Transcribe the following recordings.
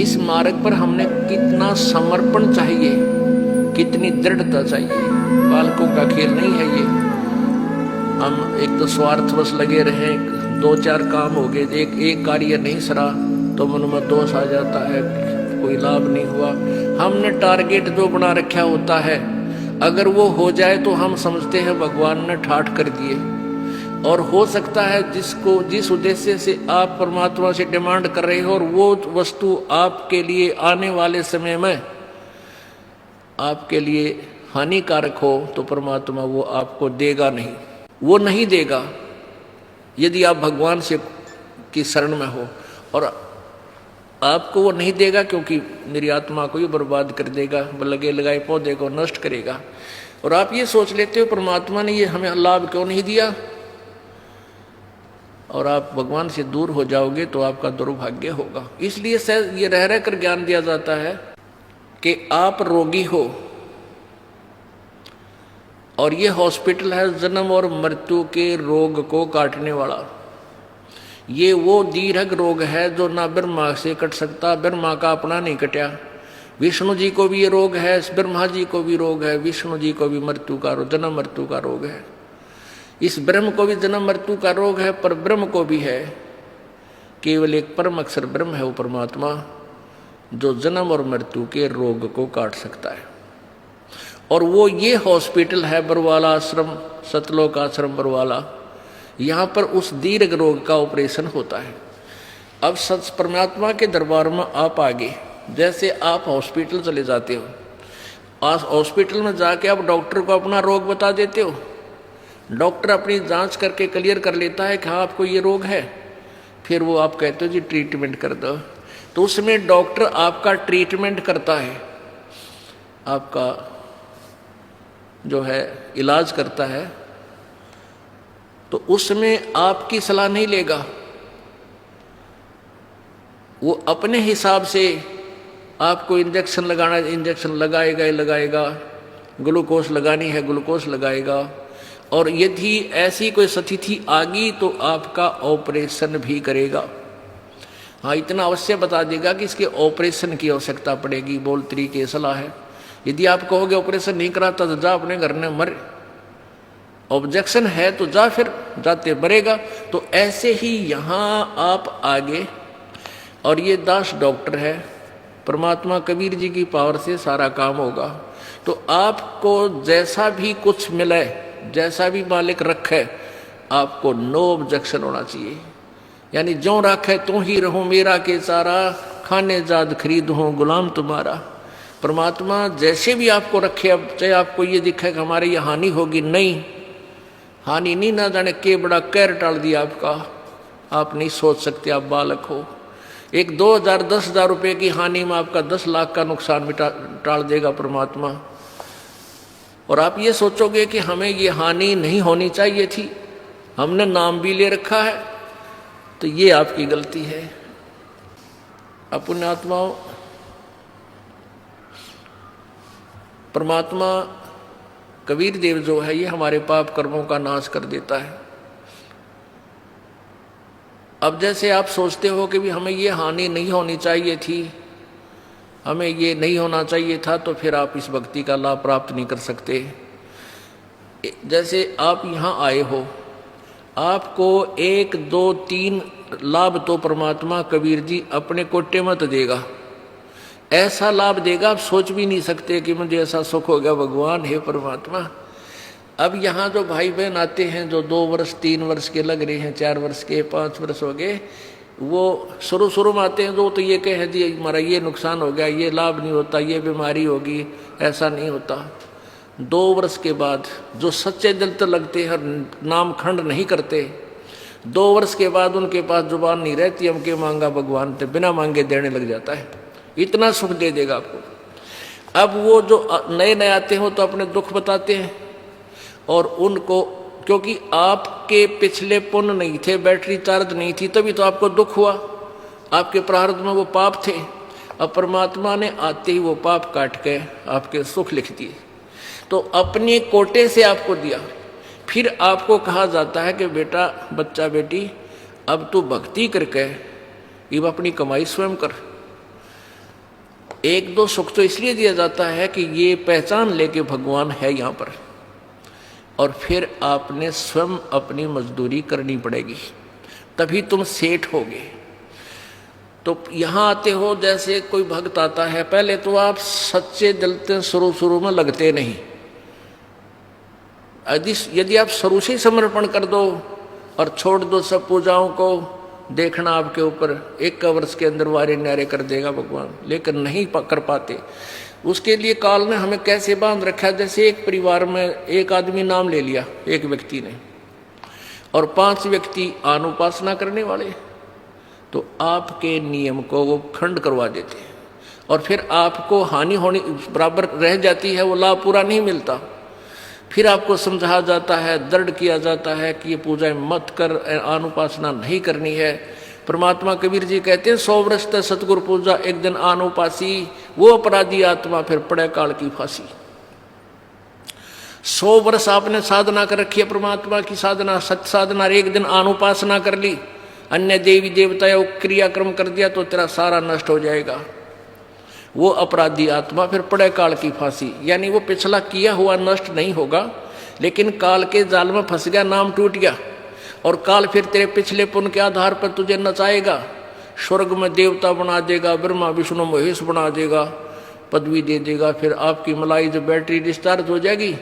इस मार्ग पर हमने कितना समर्पण चाहिए, कितनी दृढ़ता चाहिए। बालकों का खेल नहीं है ये। हम एक तो स्वार्थवश लगे रहे, दो चार काम हो गए, एक कार्य नहीं सरा तो मन में दोष आ जाता है, कोई लाभ नहीं हुआ। हमने टारगेट जो बना रखा होता है, अगर वो हो जाए तो हम समझते हैं भगवान ने ठाठ कर दिए। और हो सकता है जिस उद्देश्य से आप परमात्मा से डिमांड कर रहे हो और वो वस्तु आपके लिए आने वाले समय में आपके लिए हानिकारक हो, तो परमात्मा वो आपको देगा नहीं, वो नहीं देगा यदि आप भगवान से की शरण में हो। और आपको वो नहीं देगा क्योंकि मेरी आत्मा को ही बर्बाद कर देगा, लगे लगाए पौधे को नष्ट करेगा। और आप ये सोच लेते हो परमात्मा ने ये हमें लाभ क्यों नहीं दिया, और आप भगवान से दूर हो जाओगे तो आपका दुर्भाग्य होगा। इसलिए ये रह रह कर ज्ञान दिया जाता है कि आप रोगी हो और ये हॉस्पिटल है जन्म और मृत्यु के रोग को काटने वाला। ये वो दीर्घ रोग है जो ना ब्रह्मा से कट सकता, ब्रह्मा का अपना नहीं कटा। विष्णु जी को भी ये रोग है, ब्रह्मा जी को भी रोग है, विष्णु जी को भी मृत्यु का जन्म मृत्यु का रोग है। इस ब्रह्म को भी जन्म मृत्यु का रोग है, पर ब्रह्म को भी है। केवल एक परम अक्षर ब्रह्म है वो परमात्मा, जो जन्म और मृत्यु के रोग को काट सकता है। और वो ये हॉस्पिटल है बरवाला आश्रम, सतलोक आश्रम बरवाला। यहाँ पर उस दीर्घ रोग का ऑपरेशन होता है। अब सच परमात्मा के दरबार में आप आगे, जैसे आप हॉस्पिटल चले जाते हो, आज हॉस्पिटल में जाके आप डॉक्टर को अपना रोग बता देते हो, डॉक्टर अपनी जांच करके क्लियर कर लेता है कि हाँ आपको ये रोग है, फिर वो आप कहते हो जी ट्रीटमेंट कर दो। तो उसमें डॉक्टर आपका ट्रीटमेंट करता है, आपका जो है इलाज करता है, तो उसमें आपकी सलाह नहीं लेगा। वो अपने हिसाब से आपको इंजेक्शन लगाना है इंजेक्शन लगाएगा ही लगाएगा, ग्लूकोज लगानी है ग्लूकोज लगाएगा। और यदि ऐसी कोई स्थिति आ गई तो आपका ऑपरेशन भी करेगा। हाँ, इतना अवश्य बता देगा कि इसके ऑपरेशन की आवश्यकता पड़ेगी, बोल तरीके सलाह है। यदि आप कहोगे ऑपरेशन नहीं कराता तो जा अपने घर में मर, ऑब्जेक्शन है तो जा, फिर जाते मरेगा। तो ऐसे ही यहाँ आप आगे, और ये दास डॉक्टर है, परमात्मा कबीर जी की पावर से सारा काम होगा। तो आपको जैसा भी कुछ मिले, जैसा भी मालिक रखे, आपको नो ऑब्जेक्शन होना चाहिए। यानी जो रखे तो ही रहूं मेरा के सारा, खाने जाद खरीद हूँ गुलाम तुम्हारा। परमात्मा जैसे भी आपको रखे, अब चाहे आपको ये दिखे कि हमारे ये हानि होगी, नहीं, हानि नहीं, ना जाने के बड़ा कहर टाल दिया आपका, आप नहीं सोच सकते, आप बालक हो। एक 2000 10,000 रुपये की हानि में आपका 10 लाख का नुकसान टाल देगा परमात्मा। और आप ये सोचोगे कि हमें ये हानि नहीं होनी चाहिए थी, हमने नाम भी ले रखा है, तो ये आपकी गलती है। पुण्यात्माओं, परमात्मा कबीर देव जो है ये हमारे पाप कर्मों का नाश कर देता है। अब जैसे आप सोचते हो कि भी हमें ये हानि नहीं होनी चाहिए थी, हमें ये नहीं होना चाहिए था, तो फिर आप इस भक्ति का लाभ प्राप्त नहीं कर सकते। जैसे आप यहाँ आए हो, आपको 1 2 3 लाभ तो परमात्मा कबीर जी अपने कोटे मत देगा, ऐसा लाभ देगा आप सोच भी नहीं सकते कि मुझे ऐसा सुख हो गया भगवान है परमात्मा। अब यहाँ जो भाई बहन आते हैं, जो 2 वर्ष 3 वर्ष के लग रहे हैं, 4 वर्ष के 5 वर्ष हो गए, वो शुरू में आते हैं जो तो ये कहे जी हमारा ये नुकसान हो गया, ये लाभ नहीं होता, ये बीमारी होगी, ऐसा नहीं होता। 2 वर्ष के बाद जो सच्चे दिल तो लगते हैं, नाम खंड नहीं करते, 2 वर्ष के बाद उनके पास जुबान नहीं रहती, हम के मांगा भगवान तो बिना मांगे देने लग जाता है, इतना सुख दे देगा आपको। अब वो जो नए नए आते हो तो अपने दुख बताते हैं, और उनको क्योंकि आपके पिछले पुण्य नहीं थे, बैटरी चार्ज नहीं थी, तभी तो आपको दुख हुआ, आपके प्रारब्ध में वो पाप थे। अब परमात्मा ने आते ही वो पाप काट के आपके सुख लिख दिए, तो अपने कोटे से आपको दिया। फिर आपको कहा जाता है कि बेटा बच्चा बेटी अब तू भक्ति करके अब अपनी कमाई स्वयं कर। एक दो सुख तो इसलिए दिया जाता है कि ये पहचान लेके भगवान है यहाँ पर, और फिर आपने स्वयं अपनी मजदूरी करनी पड़ेगी, तभी तुम सेठ होगे। तो यहाँ आते हो, जैसे कोई भक्त आता है, पहले तो आप सच्चे दिल से शुरू में लगते नहीं। यदि आप शुरू से समर्पण कर दो और छोड़ दो सब पूजाओं को, देखना आपके ऊपर 1 वर्ष के अंदर वारे न्यारे कर देगा भगवान, लेकिन नहीं कर पाते। उसके लिए काल ने हमें कैसे बांध रखा है, जैसे एक परिवार में एक आदमी नाम ले लिया, एक व्यक्ति ने, और 5 व्यक्ति अनुपासना करने वाले, तो आपके नियम को वो खंड करवा देते हैं, और फिर आपको हानि होनी बराबर रह जाती है, वो लाभ पूरा नहीं मिलता। फिर आपको समझाया जाता है, दृढ़ किया जाता है कि ये पूजा मत कर, अनुपासना नहीं करनी है। परमात्मा कबीर जी कहते हैं 100 वर्ष तक सतगुरु पूजा, एक दिन अनुपासी, वो अपराधी आत्मा फिर पड़े काल की फांसी। 100 वर्ष आपने साधना कर रखी है, परमात्मा की साधना, सत्य साधना, एक दिन अनुपासना कर ली, अन्य देवी देवता या क्रियाक्रम कर दिया, तो तेरा सारा नष्ट हो जाएगा। वो अपराधी आत्मा फिर पड़े काल की फांसी, यानी वो पिछला किया हुआ नष्ट नहीं होगा, लेकिन काल के जाल में फंस गया, नाम टूट गया, और काल फिर तेरे पिछले पुण्य के आधार पर तुझे नचाएगा, स्वर्ग में देवता बना देगा, ब्रह्मा विष्णु महेश बना देगा, पदवी दे देगा, फिर आपकी मलाई जो बैटरी डिस्चार्ज हो जाएगी,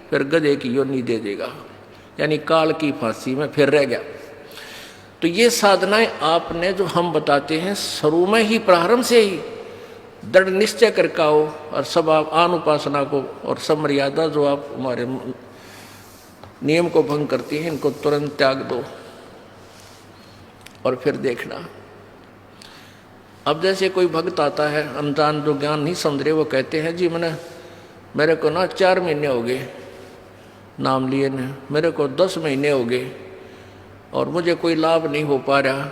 फिर गधे की योनि दे देगा, यानी काल की फांसी में फिर रह गया। तो ये साधनाएं आपने जो हम बताते हैं, शुरू में ही प्रारंभ से ही दृढ़ निश्चय करके आओ, और सब आप अनुपासना को और सब मर्यादा जो आप हमारे नियम को भंग करती हैं, इनको तुरंत त्याग दो, और फिर देखना। अब जैसे कोई भक्त आता है, अनजान जो ज्ञान नहीं समझ रहे, वो कहते हैं जी मेरे को ना 4 महीने हो गए नाम लिए न, मेरे को 10 महीने हो गए और मुझे कोई लाभ नहीं हो पा रहा,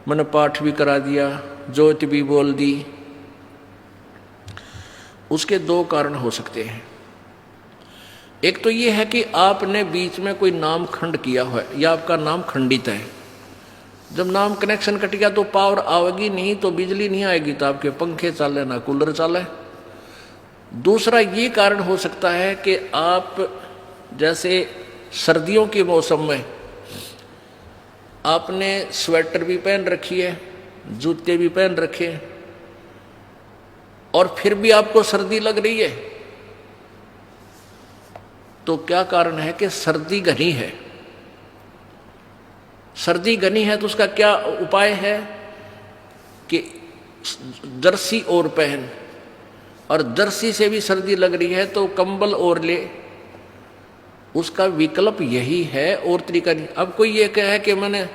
मैंने पाठ भी करा दिया, ज्योति भी बोल दी। उसके 2 कारण हो सकते हैं। एक तो ये है कि आपने बीच में कोई नाम खंड किया हुआ है, या आपका नाम खंडित है। जब नाम कनेक्शन कट गया तो पावर आएगी नहीं, तो बिजली नहीं आएगी, तो आपके पंखे चले ना कूलर चले। दूसरा ये कारण हो सकता है कि आप जैसे सर्दियों के मौसम में आपने स्वेटर भी पहन रखी है, जूते भी पहन रखे, और फिर भी आपको सर्दी लग रही है, तो क्या कारण है कि सर्दी घनी है। सर्दी घनी है तो उसका क्या उपाय है कि जर्सी और पहन, और जर्सी से भी सर्दी लग रही है तो कंबल और ले। उसका विकल्प यही है, और तरीका नहीं। अब कोई ये कहे कि मैंने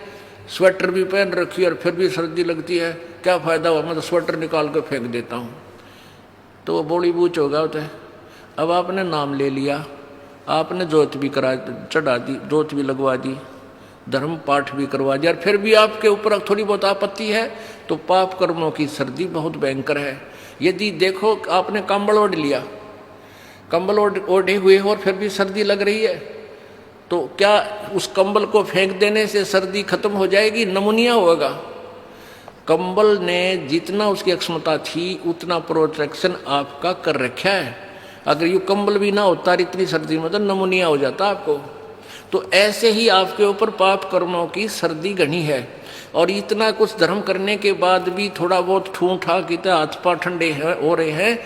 स्वेटर भी पहन रखी और फिर भी सर्दी लगती है, क्या फायदा हुआ, मैं तो स्वेटर निकाल कर फेंक देता हूँ, तो वो बोली बूच होगा होता है। अब आपने नाम ले लिया, आपने जोत भी चढ़ा दी, जोत भी लगवा दी, धर्म पाठ भी करवा दिया, और फिर भी आपके ऊपर थोड़ी बहुत आपत्ति है, तो पाप कर्मों की सर्दी बहुत भयंकर है। यदि देखो आपने कंबल ओढ़ लिया, कंबल ओढ़े हुए हो और फिर भी सर्दी लग रही है, तो क्या उस कंबल को फेंक देने से सर्दी खत्म हो जाएगी? नमूनिया होगा। कंबल ने जितना उसकी क्षमता थी उतना प्रोटेक्शन आपका कर रखा है। अगर ये कंबल भी ना होता इतनी सर्दी में तो नमूनिया हो जाता आपको। तो ऐसे ही आपके ऊपर पाप कर्मों की सर्दी घनी है, और इतना कुछ धर्म करने के बाद भी थोड़ा बहुत ठूठा कि हाथ पाँव ठंडे हो रहे हैं,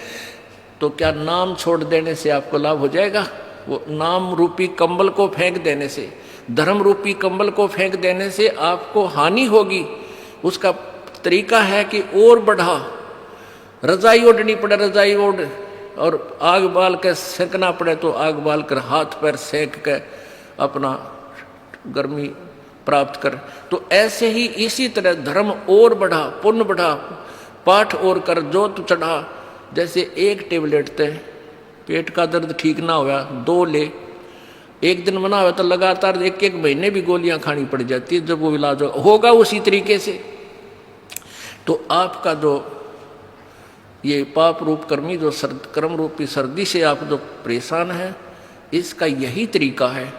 तो क्या नाम छोड़ देने से आपको लाभ हो जाएगा? वो नाम रूपी कंबल को फेंक देने से, धर्म रूपी कंबल को फेंक देने से आपको हानि होगी। उसका तरीका है कि और बढ़ा, रजाई ओढ़नी पड़े, रजाई ओढ़, और आग बाल कर सेंकना पड़े तो आग बाल कर, हाथ पैर सेंक के अपना गर्मी प्राप्त कर। तो ऐसे ही इसी तरह धर्म और बढ़ा, पुण्य बढ़ा, पाठ और कर, जोत चढ़ा। जैसे एक टेबलेट थे, पेट का दर्द ठीक ना हुआ 2 ले, एक दिन बना हुआ तो लगातार 1-1 महीने भी गोलियां खानी पड़ जाती है, जब वो इलाज होगा उसी तरीके से। तो आपका जो ये पाप रूप कर्मी जो कर्म रूपी सर्दी से आप जो परेशान हैं, इसका यही तरीका है,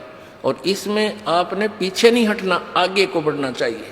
और इसमें आपने पीछे नहीं हटना, आगे को बढ़ना चाहिए।